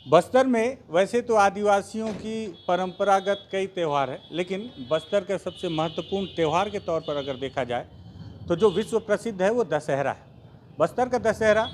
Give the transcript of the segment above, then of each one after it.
बस्तर में वैसे तो आदिवासियों की परंपरागत कई त्यौहार है, लेकिन बस्तर का सबसे महत्वपूर्ण त्यौहार के तौर पर अगर देखा जाए तो जो विश्व प्रसिद्ध है वो दशहरा है। बस्तर का दशहरा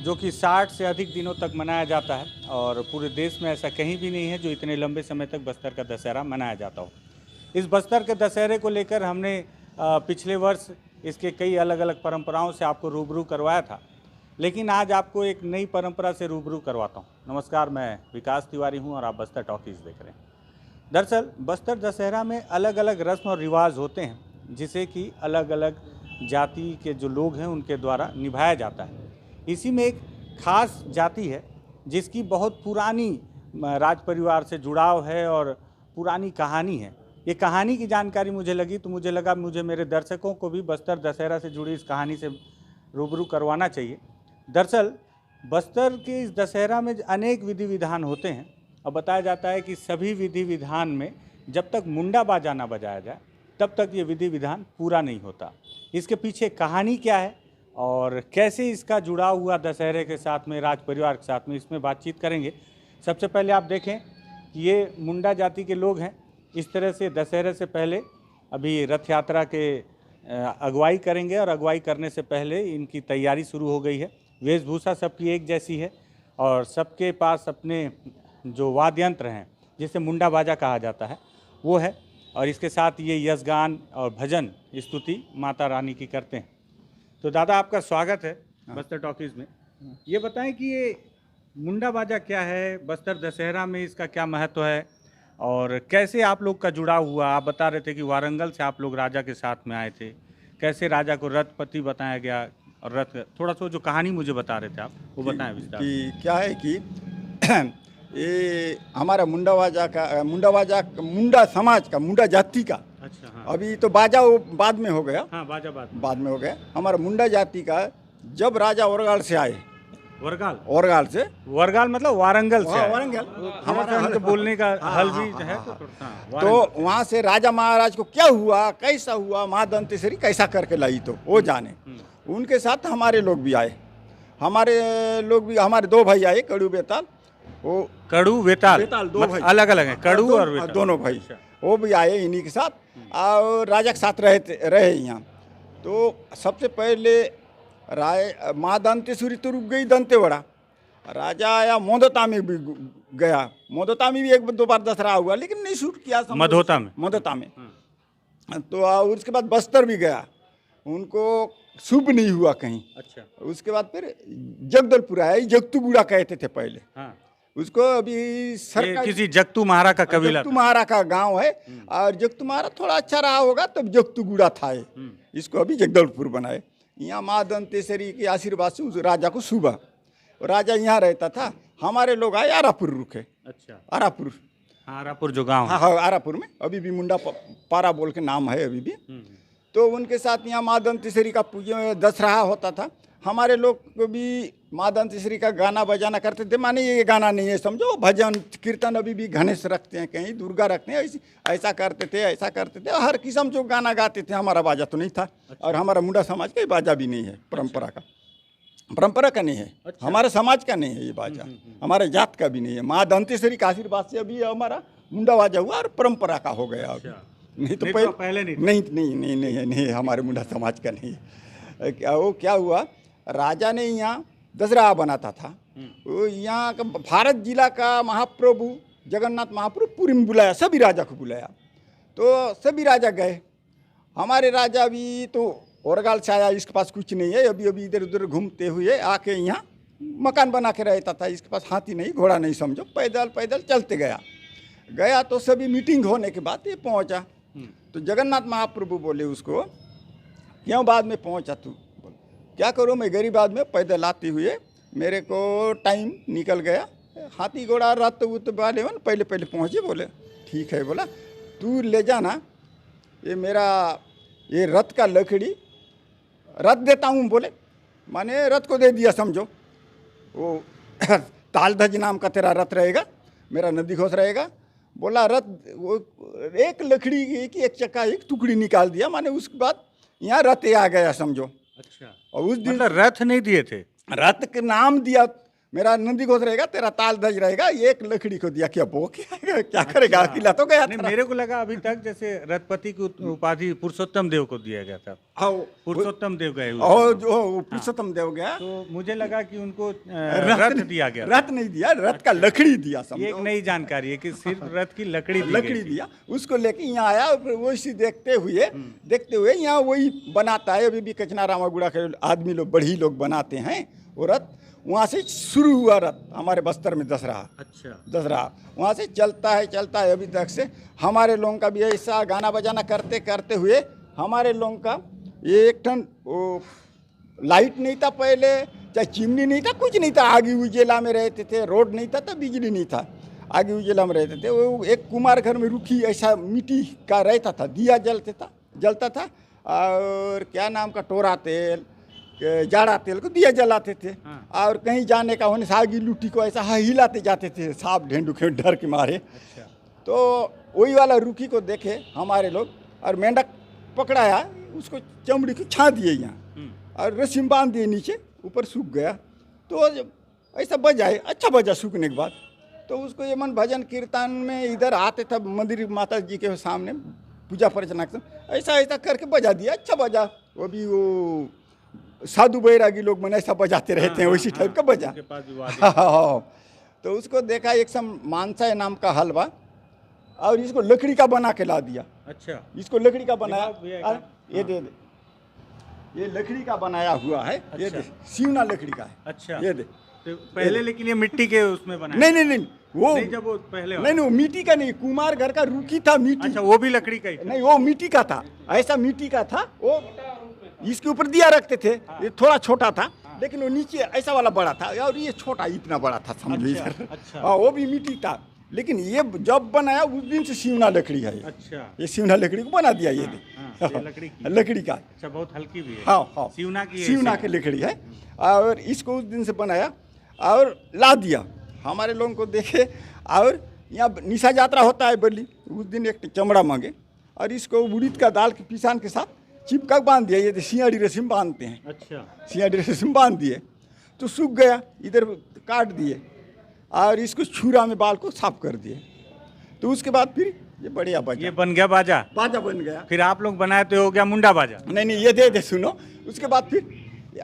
जो कि 60 से अधिक दिनों तक मनाया जाता है और पूरे देश में ऐसा कहीं भी नहीं है जो इतने लंबे समय तक बस्तर का दशहरा मनाया जाता हो। इस बस्तर के दशहरे को लेकर हमने पिछले वर्ष इसके कई अलग अलग परंपराओं से आपको रूबरू करवाया था, लेकिन आज आपको एक नई परंपरा से रूबरू करवाता हूँ। नमस्कार, मैं विकास तिवारी हूँ और आप बस्तर टॉकीज़ देख रहे हैं। दरअसल बस्तर दशहरा में अलग अलग रस्म और रिवाज होते हैं जिसे कि अलग अलग जाति के जो लोग हैं उनके द्वारा निभाया जाता है। इसी में एक खास जाति है जिसकी बहुत पुरानी राज परिवार से जुड़ाव है और पुरानी कहानी है। ये कहानी की जानकारी मुझे लगी तो मुझे लगा मुझे मेरे दर्शकों को भी बस्तर दशहरा से जुड़ी इस कहानी से रूबरू करवाना चाहिए। दरअसल बस्तर के इस दशहरा में अनेक विधि विधान होते हैं और बताया जाता है कि सभी विधि विधान में जब तक मुंडा बाजा ना बजाया जाए तब तक ये विधि विधान पूरा नहीं होता। इसके पीछे कहानी क्या है और कैसे इसका जुड़ाव हुआ दशहरे के साथ में, राज परिवार के साथ में, इसमें बातचीत करेंगे। सबसे पहले आप देखें कि ये मुंडा जाति के लोग हैं। इस तरह से दशहरे से पहले अभी रथ यात्रा के अगुवाई करेंगे और अगुवाई करने से पहले इनकी तैयारी शुरू हो गई है। वेशभूषा सबकी एक जैसी है और सबके पास अपने जो वाद्य यंत्र हैं जिसे मुंडा बाजा कहा जाता है वो है, और इसके साथ ये यशगान और भजन स्तुति माता रानी की करते हैं। तो दादा, आपका स्वागत है बस्तर टॉकीज़ में। ये बताएं कि ये मुंडा बाजा क्या है, बस्तर दशहरा में इसका क्या महत्व है और कैसे आप लोग का जुड़ाव हुआ। आप बता रहे थे कि वारंगल से आप लोग राजा के साथ में आए थे, कैसे राजा को रथपति बताया गया और रथ, थोड़ा सा जो कहानी मुझे बता रहे थे आप वो बताएं विस्तार कि क्या है कि ये हमारा मुंडा मुंडा समाज का, मुंडा जाति का। अच्छा, हाँ। अभी तो बाजा वो बाद में हो गया। हाँ, बाजा बाद में हो गया। हमारा मुंडा जाति का जब राजा ओरगाल से आए, ओरगाल से, वरगाल मतलब वारंगल से आए। वारंगल हमारा तो बोलने का हल भी है तो वहाँ से राजा महाराज को क्या हुआ, कैसा हुआ, माँ दंतेश्वरी कैसा करके लाई तो वो जाने। उनके साथ हमारे लोग भी आए। हमारे दो भाई आए, कड़ू बेताल। वो कड़ू वेताल दो भाई अलग अलग हैं, कड़ू और वेताल दोनों भाई। वो भी आए इन्हीं के साथ और राजा के साथ रहे यहाँ। तो सबसे पहले माँ दंतेश्वरी तो रुक गई दंतेवाड़ा। राजा आया मोदता में भी गया। मोदता में भी एक दो बार दशहरा हुआ लेकिन नहीं शूट किया मधोता में। तो उसके बाद बस्तर भी गया, उनको शुभ नहीं हुआ कहीं। अच्छा। उसके बाद फिर जगदलपुर आया, जगतूगुड़ा कहते थे पहले। हाँ। उसको अभी सरकार किसी जगतू महारा का कबीला, जगतू महारा का गांव है और जगतू महारा थोड़ा अच्छा रहा होगा तब जगतूगुड़ा था ये। इसको अभी जगदलपुर बनाए। यहाँ माँ दंतेश्वरी के आशीर्वाद से उस राजा को शुभ। राजा यहाँ रहता था। हमारे लोग आए, आरापुर रुके। अच्छा, आरापुर जो गांव। हाँ, आरापुर में अभी भी मुंडा पारा बोल के नाम है अभी भी। तो उनके साथ यहाँ माँ दंतेश्वरी का पूजा दशहरा होता था। हमारे लोग को भी माँ दंतेश्वरी का गाना बजाना करते थे। माने ये गाना नहीं है, समझो, भजन कीर्तन अभी भी गणेश रखते हैं, कहीं दुर्गा रखते हैं, ऐसा करते थे। हर किस्म जो गाना गाते थे। हमारा बाजा तो नहीं था। अच्छा। और हमारा मुंडा समाज का बाजा भी नहीं है, परंपरा का नहीं है। अच्छा। हमारे समाज का नहीं है ये बाजा, हमारे जात का भी नहीं है। माँ दंतेश्वरी का आशीर्वाद से अभी हमारा मुंडा बाजा हुआ और परंपरा का हो गया। अच्छा। नहीं तो पहले नहीं, हमारे मुंडा समाज का नहीं है। वो क्या हुआ, राजा ने यहाँ दशहरा बनाता था। वो यहाँ का भारत जिला का महाप्रभु जगन्नाथ महाप्रभु पुरी में बुलाया, सभी राजा को बुलाया। तो सभी राजा गए। हमारे राजा भी तो ओरगाल से आया, इसके पास कुछ नहीं है, अभी इधर उधर घूमते हुए आके यहाँ मकान बना के रहता था। इसके पास हाथी नहीं, घोड़ा नहीं, समझो, पैदल चलते गया। तो सभी मीटिंग होने के बाद ये पहुँचा। तो जगन्नाथ महाप्रभु बोले उसको, क्यों बाद में पहुँचा तू? क्या करूँ, मैं गरीब आदमी, पैदल आते हुए मेरे को टाइम निकल गया। हाथी घोड़ा रथ उत वाले हो, पहले पहुँचे। बोले ठीक है। बोला तू ले जाना ये मेरा ये रथ का लकड़ी, रथ देता हूँ। बोले माने रथ को दे दिया, समझो। वो तालध्वज नाम का तेरा रथ रहेगा, मेरा नदी घोष रहेगा। बोला रथ, वो एक लकड़ी की एक चक्का एक टुकड़ी निकाल दिया। माने उसके बाद यहाँ रथ आ गया, समझो। अच्छा। और उस दिन मतलब रथ नहीं दिए थे, रथ के नाम दिया। मेरा नंदी घोष रहेगा, तेरा ताल ध्वज रहेगा, एक लकड़ी को दिया। क्या वो क्या करेगा, अकेला तो गया नहीं, था। मेरे को लगा अभी तक जैसे रथपति की उपाधि पुरुषोत्तम देव को दिया गया था, हाँ, पुरुषोत्तम देव गए हुए और थे। जो पुरुषोत्तम देव गया, तो मुझे लगा कि उनको रथ दिया गया। रथ नहीं दिया, रथ का लकड़ी दिया। ये एक नई जानकारी है कि सिर्फ रथ की लकड़ी दी लकड़ी गई थी। दिया, उसको लेके यहाँ आया और फिर वैसी देखते हुए यहाँ वही बनाता है। अभी भी कचना रामागुड़ा के आदमी लोग, बड़ी लोग बनाते हैं वो रथ। वहाँ से शुरू हुआ रथ हमारे बस्तर में दसरा। अच्छा, दसरा वहाँ से चलता है अभी तक से। हमारे लोगों का भी ऐसा गाना बजाना करते करते हुए हमारे लोगों का ये एक टन वो लाइट नहीं था पहले, चाहे चिमनी नहीं था, कुछ नहीं था। आगे उजेला में रहते थे, रोड नहीं था तो बिजली नहीं था, आगे उजेला में रहते थे। वो एक कुमार घर में रुखी ऐसा मिट्टी का रहता था, दिया जलता था और क्या नाम का, टोरा तेल, जाड़ा तेल को दिया जलाते थे। और कहीं जाने का होने से आगी लुटी को ऐसा हिलाते जाते थे, सांप ढेंडू के डर के मारे। अच्छा। तो वही वाला रुखी को देखे हमारे लोग और मेंढक पकड़ाया, उसको चमड़ी को छा दिए यहाँ और रस्सी में बांध दिए, नीचे ऊपर सूख गया। तो ऐसा बजाए, अच्छा बजा सूखने के बाद। तो उसको ये मन भजन कीर्तन में इधर आते थे मंदिर माता जी के सामने पूजा अर्चना के, ऐसा करके बजा दिया, अच्छा बजा। वो भी वो साधु बैरागी लोग मन ऐसा बजाते रहते हैं, वैसी टाइप का बजा। हाँ। तो उसको देखा, एक सम मानसा नाम का हलवा, और इसको लकड़ी का बना के ला दिया। अच्छा, इसको लकड़ी का बनाया, ये दे, ये लकड़ी का बनाया हुआ है। ये दे, सिवना लकड़ी का है। अच्छा, ये दे। तो पहले लेकिन ये मिट्टी के उसमें बना? नहीं, वो नहीं, जब वो पहले नहीं, वो मिट्टी का नहीं, कुमार घर का रुखी था, मिट्टी। अच्छा, वो भी लकड़ी का ही था? नहीं, वो मिट्टी का था, ऐसा मिट्टी का था। वो इसके ऊपर दिया रखते थे। ये थोड़ा छोटा था, लेकिन वो नीचे ऐसा वाला बड़ा था, और ये छोटा इतना बड़ा था, समझो इधर। अच्छा। हाँ, वो भी मिट्टी था, लेकिन ये जब बनाया उस दिन से सिवना लकड़ी है। अच्छा, ये सिवना लकड़ी को बना दिया। ये ये लकड़ी का। अच्छा, बहुत हल्की भी है। हाँ, सिवना की लकड़ी है। और इसको उस दिन से बनाया और ला दिया हमारे लोगों को देखे। और यहाँ निशा यात्रा होता है बल्ली, उस दिन एक चमड़ा मांगे और इसको उड़ीद का दाल के पिसान के साथ चिपका बांध दिया। ये सियाड़ी रस्सी में बांधते हैं। अच्छा, सियाड़ी रस्सी में बांध दिए तो सूख गया, इधर काट दिए और इसको छुरा में बाल को साफ कर दिए। तो उसके बाद फिर ये बढ़िया बजा, ये बन गया बाजा बन गया। फिर आप लोग बनाए तो हो गया मुंडा बाजा। नहीं, ये दे सुनो। उसके बाद फिर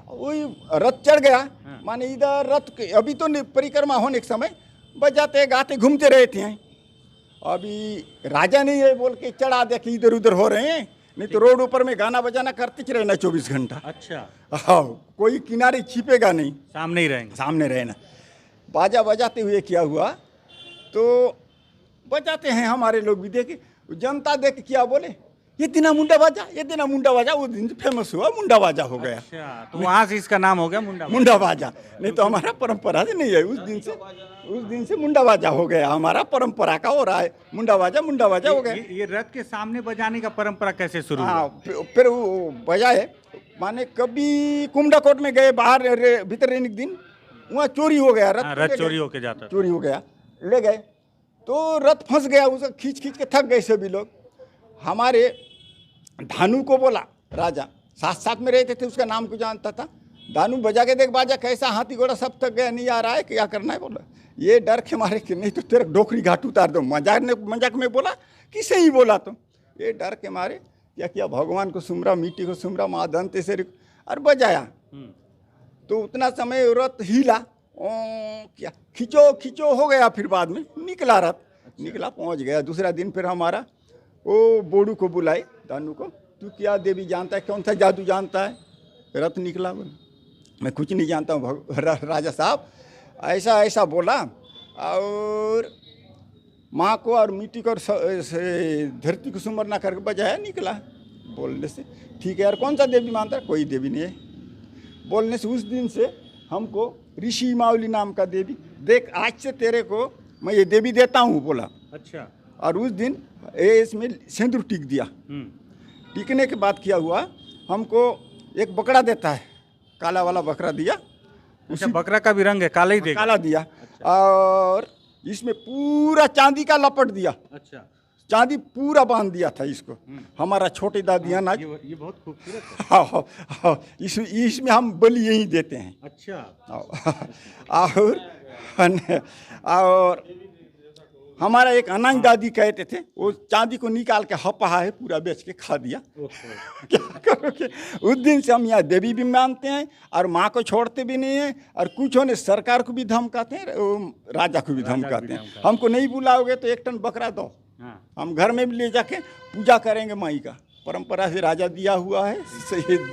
वही रथ चढ़ गया। माने इधर रथ अभी तो परिक्रमा होने के समय बजाते गाते घूमते रहते हैं। अभी राजा नहीं है बोल के चढ़ा दे कि इधर उधर हो रहे हैं, नहीं तो रोड ऊपर में गाना बजाना करते रहना 24 घंटा। अच्छा, हाँ, कोई किनारे छिपेगा नहीं, सामने ही रहेंगे। सामने रहना। बाजा बजाते हुए क्या हुआ, तो बजाते हैं हमारे लोग भी देखे, जनता देख क्या बोले, ये दिना मुंडा बाजा, ये दिना मुंडा बाजा। वो दिन से फेमस हुआ, मुंडा बाजा हो गया। अच्छा, तो वहाँ से इसका नाम हो गया मुंडा बाजा। नहीं तो हमारा परंपरा से नहीं है, उस दिन से मुंडा बाजा हो गया, हमारा परंपरा का हो रहा है। मुंडा बाजा हो गया। ये रथ के सामने बजाने का परंपरा कैसे शुरू हुआ? हाँ, फिर वो बजाए। माने कभी कुमडाकोट में गए, बाहर भीतर रहने के दिन वहाँ चोरी हो गया, रथ चोरी होके जाता, चोरी हो गया, ले गए तो रथ फंस गया। उसको खींच के थक गए सभी लोग। हमारे धानु को बोला, राजा साथ में रहते थे, उसका नाम को जानता था। धानु बजा के देख बाजा कैसा, हाथी घोड़ा सब थक गया, नहीं आ रहा है, क्या करना है। बोला ये डर के मारे कि नहीं तो तेरा डोकरी घाट उतार दो। मजाक में बोला, किसे ही बोला तो ये डर के मारे क्या किया, भगवान को सुमरा, मिट्टी को सुमरा, माँ दंतेश्वरी और बजाया। तो उतना समय रथ हिला, क्या खिंचो हो गया। फिर बाद में निकला रथ, निकला, पहुंच गया। दूसरा दिन फिर हमारा वो बोड़ू को बुलाए, दानू को, तू क्या देवी जानता है, कौन सा जादू जानता है। रथ निकला, बोला मैं कुछ नहीं जानता हूँ राजा साहब, ऐसा बोला। और माँ को और मिट्टी को और धरती को सुमरना करके बजाया, निकला। बोलने से ठीक है यार, कौन सा देवी मानता है, कोई देवी नहीं है। बोलने से उस दिन से हमको ऋषि मावली नाम का देवी, देख आज से तेरे को मैं ये देवी देता हूँ, बोला। अच्छा, और उस दिन इसमें सिंदूर टिक दिया। टिकने के बाद क्या हुआ, हमको एक बकरा देता है, काला वाला बकरा दिया। अच्छा, बकरा का भी रंग है, काला ही देगा? काला दिया। अच्छा। और इसमें पूरा चांदी का लपट दिया। अच्छा, चांदी पूरा बांध दिया था इसको। हमारा छोटे दादी अनाज, ये बहुत खूबसूरत है। हाँ, हाँ, इसमें हम बलि यही देते हैं। अच्छा। और हमारा एक अनाज दादी कहते थे, वो चांदी को निकाल के हपहा है पूरा बेच के खा दिया। क्या करोगे। उस दिन से हम यहाँ देवी भी मानते हैं और माँ को छोड़ते भी नहीं हैं, और कुछ होने सरकार को भी धमकाते हैं, राजा को भी धमकाते हैं। हमको नहीं बुलाओगे तो 1 टन बकरा दो, हम घर में भी ले जाके पूजा करेंगे माई का। परंपरा से राजा दिया हुआ है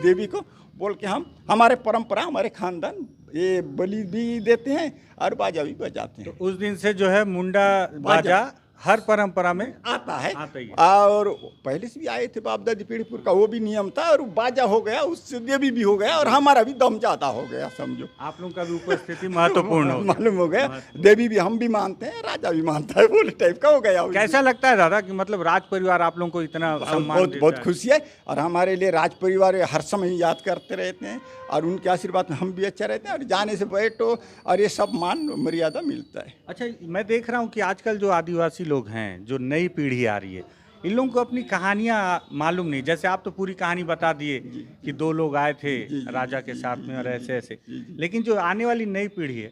देवी को बोल के हम, हमारे परंपरा, हमारे खानदान ये बलि भी देते हैं और बाजा भी बजाते हैं। तो उस दिन से जो है मुंडा बाजा हर परंपरा में आता है, आता ही है। और पहले से भी आए थे बाप दादी पीढ़ी का, वो भी नियम था, और बाजा हो गया, उससे देवी भी हो गया, और हमारा भी दम ज्यादा हो गया, समझो। आप लोगों का भी उपस्थिति महत्वपूर्ण हो, मालूम हो गया। देवी भी हम भी मानते हैं, राजा भी मानता है, बोले टाइप का हो गया। कैसा लगता है दादा कि मतलब राज परिवार आप लोगों को इतना सम्मान बहुत बहुत खुशी है, और हमारे लिए राज परिवार हर समय याद करते रहते हैं, और उनके आशीर्वाद में हम भी अच्छा रहते हैं, और जाने से बैठो और ये सब मान मर्यादा मिलता है। अच्छा, मैं देख रहा हूँ कि आजकल जो आदिवासी लोग हैं, जो नई पीढ़ी आ रही है, इन लोगों को अपनी कहानियाँ मालूम नहीं। जैसे आप तो पूरी कहानी बता दिए कि 2 लोग आए थे राजा के साथ में और ऐसे ऐसे, लेकिन जो आने वाली नई पीढ़ी है,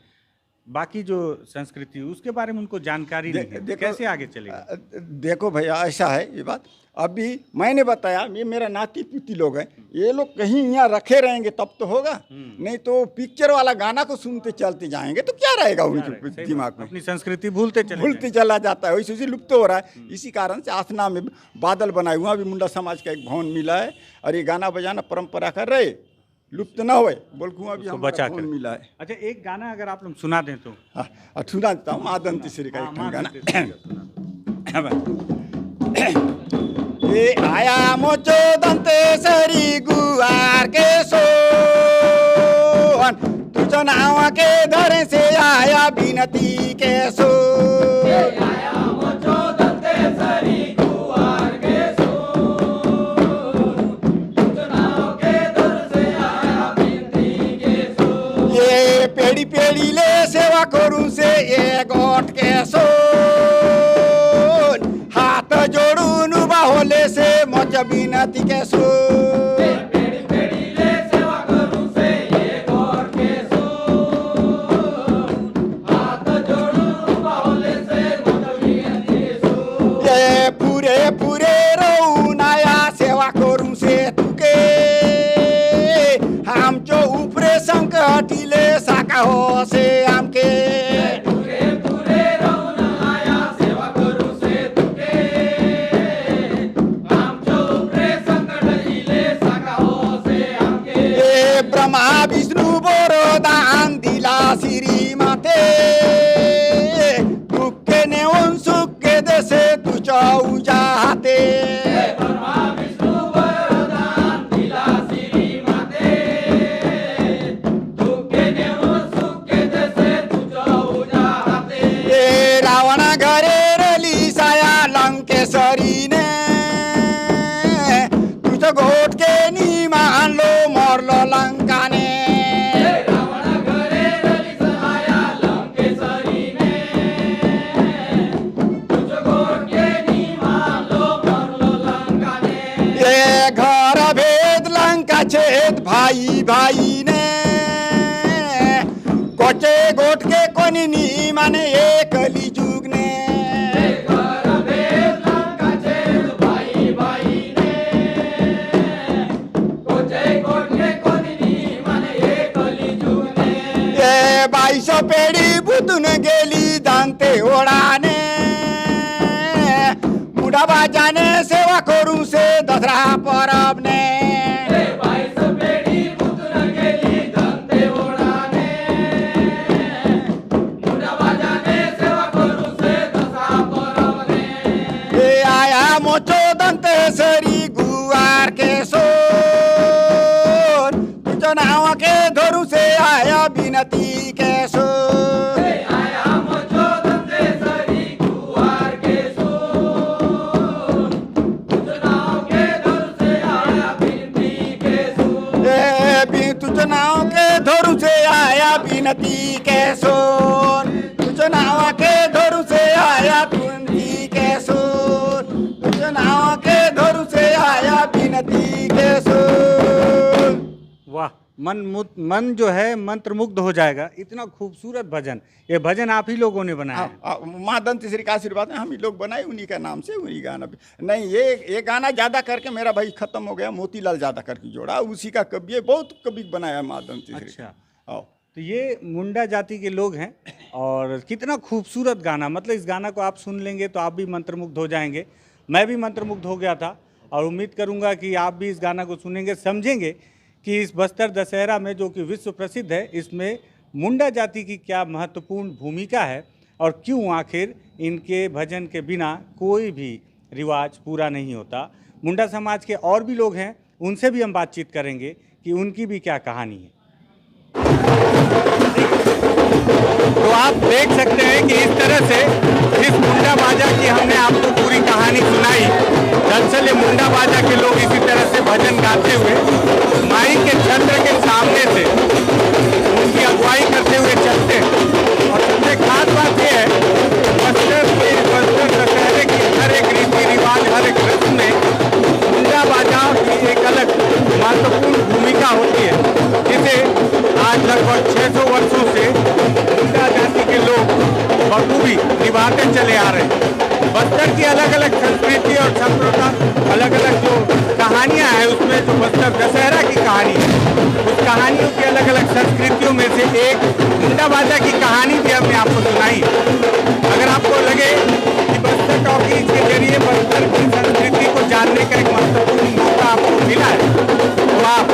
बाकी जो संस्कृति, उसके बारे में उनको जानकारी नहीं है, कैसे आगे चलेगा? देखो भैया, ऐसा है ये बात। अभी मैंने बताया, ये मेरा नाती पुती लोग हैं, ये लोग कहीं यहाँ रखे रहेंगे तब तो होगा, नहीं तो पिक्चर वाला गाना को सुनते चलते जाएंगे तो क्या रहेगा उनके दिमाग में। अपनी संस्कृति भूलते चला जाता है, वैसे लुप्त हो रहा है। इसी कारण से आसना में बादल बनाए, वहाँ भी मुंडा समाज का एक भवन मिला है, और ये गाना बजाना परंपरा कर रहे, लुप्त ना होए बोल के वहाँ भी हमको बचा कर मिला है। अच्छा, एक गाना अगर आप लोग सुना दें तो? हाँ, सुना देता हूँ, माँ दंतेश्वरी का एक गाना। ये आया मोचो दंतेश्वरी गुआर के सोन, तुझो नाव के धरे से आया बिनती के सोन। आया मोचो दंतेश्वरी गुआर के सोन, तुझो नाव के धरे से आया बिनती के सोन। ये पेड़ी पेड़ी ले सेवा करूं से ये गोट के सोन, हाथ जोड़ून उबा होले से मोच बिनती के सोन। पेड़ी पेड़ी ले सेवा करूं से ये गोट के सोन, हाथ जोड़ून उबा होले से मोच बिनती के सोन। ये पूरे पूरे रहू नया सेवा करूं से तुके, हम जो ऊपरे संकटिले साका हो से हमके। ब्रह्मा विष्णु वरदान दिला श्रीमते, दुःखे नेऊन सुखे देशे तुझ्या उजाते। ब्रह्मा विष्णु वरदान दिला श्रीमते, दुःखे नेऊन सुखे देशे तुझ्या उजाते। रावण घरे रली साया लंकेश्वरीने, तुझं घोट के नी मानलो मरलो लंकाने। रावण घरे रली साया लंकेश्वरीने, तुझं घोट के नी मानलो मरलो लंकाने। ये घर भेद लंका छेद भाई भाई ने, कोचे गोट के कोणी नी माने एक कलिजुग ने। घर भेद लंका छेद भाई भाई ने, कोचे गोट के कोणी नी माने एक कलिजुग ने। ये 22 पेढी बुतून गेली दांते ओढाने, मुडा बाजाने सेवा करू से दसरा परब ने। 22 पेढी बुतून गेली दांते ओढाने, मुडा बाजाने सेवा करू से दसरा परब ने। ये आया मोचो दंतेश्वरी गुआर के सोन, तुझो नाव के धरू से आया बिनती के सोन। आया मोचो दंतेश्वरी गुआर के सोन, तुझो नाव के धरू से आया बिनती के सोन। तुझो नाव के धरू से आया बिनती के सोन, तुझो नाव के धरू से आया बिनती के सोन। मन जो है मंत्रमुग्ध हो जाएगा। इतना खूबसूरत भजन, ये भजन आप ही लोगों ने बनाया है? माँ दंतेश्वरी का आशीर्वाद है, हम ही लोग बनाए, उन्हीं का नाम से उन्हीं गाना नहीं। ये गाना ज़्यादा करके मेरा भाई खत्म हो गया, मोतीलाल ज़्यादा करके जोड़ा, उसी का कवि है, बहुत कवि बनाया माँ दंतेश्वरी। अच्छा, आओ। तो ये मुंडा जाति के लोग हैं और कितना खूबसूरत गाना, मतलब इस गाना को आप सुन लेंगे तो आप भी मंत्रमुग्ध हो जाएंगे। मैं भी मंत्रमुग्ध हो गया था और उम्मीद करूंगा कि आप भी इस गाना को सुनेंगे, समझेंगे कि इस बस्तर दशहरा में, जो कि विश्व प्रसिद्ध है, इसमें मुंडा जाति की क्या महत्वपूर्ण भूमिका है और क्यों आखिर इनके भजन के बिना कोई भी रिवाज पूरा नहीं होता। मुंडा समाज के और भी लोग हैं, उनसे भी हम बातचीत करेंगे कि उनकी भी क्या कहानी है। तो आप देख सकते हैं कि इस तरह से इस मुंडा बाजा की हमने आपको पूरी कहानी सुनाई। दरअसल ये मुंडा बाजा के लोग इसी तरह से भजन गाते हुए माई के छत्र के सामने से उनकी अगुवाई करते हुए चलते हैं। और सबसे खास बात यह है, बस्तर दशहरे की हर एक रीति रिवाज, हर एक रस्म में मुंडा बाजा की एक अलग महत्वपूर्ण भूमिका होती है, जिसे आज लगभग 600 वर्षों से मुंडा जाति के लोग बखूबी निभाते चले आ रहे हैं। बस्तर की अलग अलग संस्कृति और सभ्यता, अलग अलग जो कहानियां हैं, उसमें जो बस्तर दशहरा की कहानी है, उस कहानियों की अलग अलग संस्कृतियों में से एक मुंडा बाजा की कहानी भी हमने आपको सुनाई। अगर आपको लगे कि बस्तर टॉकीज के जरिए बस्तर की संस्कृति को जानने का एक महत्वपूर्ण मौका आपको मिला है, तो आप